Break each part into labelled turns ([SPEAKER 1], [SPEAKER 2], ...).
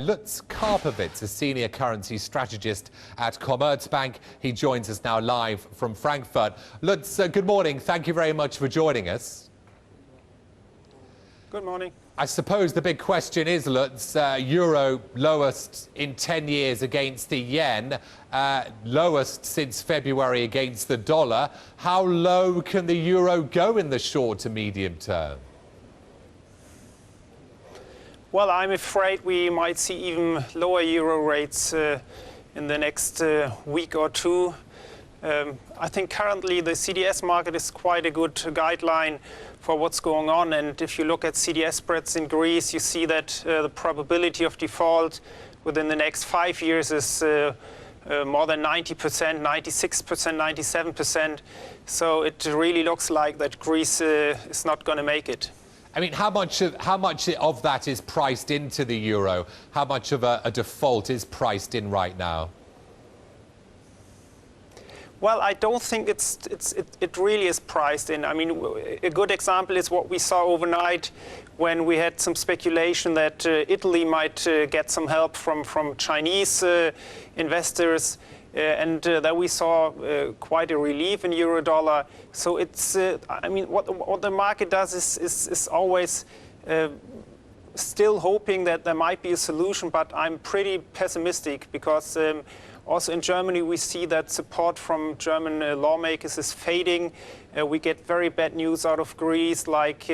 [SPEAKER 1] Lutz Karpowitz, a senior currency strategist at Commerzbank. He joins us now live from Frankfurt. Lutz, good morning. Thank you very much for joining us.
[SPEAKER 2] Good morning.
[SPEAKER 1] I suppose the big question is, Lutz, euro lowest in 10 years against the yen, lowest since February against the dollar. How low can the euro go in the short to medium term?
[SPEAKER 2] Well, I'm afraid we might see even lower euro rates in the next week or two. I think currently the CDS market is quite a good guideline for what's going on. And if you look at CDS spreads in Greece, you see that the probability of default within the next 5 years is more than 90%, 96%, 97%. So it really looks like that Greece is not going to make it.
[SPEAKER 1] I mean, how much of that is priced into the euro? How much of a default is priced in right now?
[SPEAKER 2] Well, I don't think it really is priced in. I mean, a good example is what we saw overnight when we had some speculation that Italy might get some help from Chinese investors. And that we saw quite a relief in euro-dollar. So it's, I mean, what the market does is always still hoping that there might be a solution, but I'm pretty pessimistic because also in Germany we see that support from German lawmakers is fading. We get very bad news out of Greece, like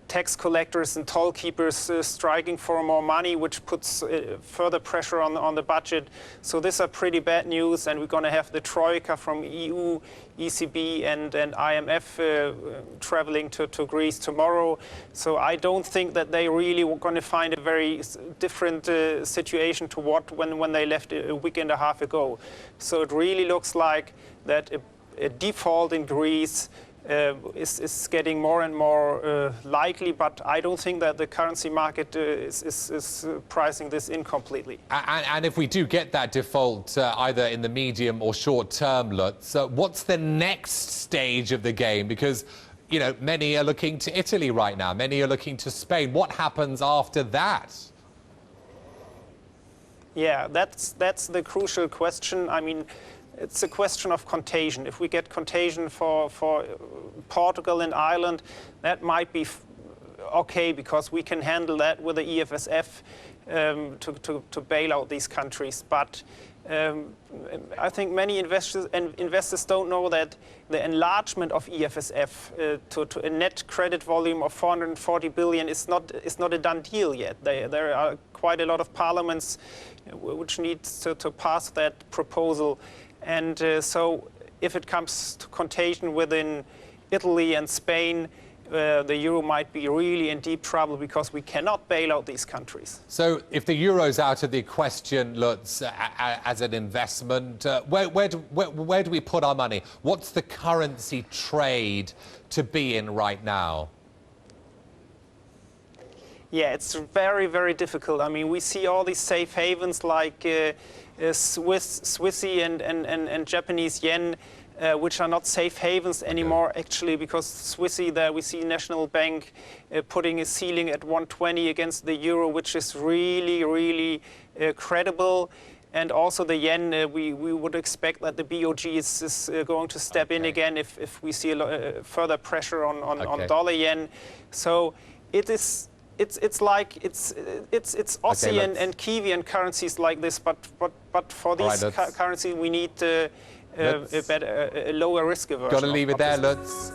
[SPEAKER 2] tax collectors and toll keepers striking for more money, which puts further pressure on the budget. So these are pretty bad news, and we're going to have the Troika from EU, ECB and IMF traveling to Greece tomorrow. So I don't think that they really were going to find a very different situation to what when they left a week and a half ago. So it really looks like that a default in Greece is getting more and more likely, but I don't think that the currency market is pricing this in completely.
[SPEAKER 1] And if we do get that default either in the medium or short term, Lutz, what's the next stage of the game? Because, you know, many are looking to Italy right now, many are looking to Spain. What happens after that?
[SPEAKER 2] Yeah, that's the crucial question. I mean, it's a question of contagion. If we get contagion for Portugal and Ireland, that might be okay because we can handle that with the EFSF to bail out these countries. But I think many investors don't know that the enlargement of EFSF to a net credit volume of 440 billion is not a done deal yet. There are quite a lot of parliaments which need to pass that proposal. And so if it comes to contagion within Italy and Spain, the euro might be really in deep trouble because we cannot bail out these countries.
[SPEAKER 1] So if the euro's out of the question, Lutz, as an investment, where do we put our money? What's the currency trade to be in right now?
[SPEAKER 2] Yeah, it's very, very difficult. I mean, we see all these safe havens like Swissy and Japanese yen, which are not safe havens anymore, actually, because Swissy, there we see National Bank putting a ceiling at 120 against the euro, which is really, really credible. And also the yen, we would expect that the BOG is going to step in again if we see further pressure on dollar yen. So it's like it's Aussie and Kiwi and currencies like this, but for these currencies we need a lower risk aversion.
[SPEAKER 1] Got to leave it there, Lutz.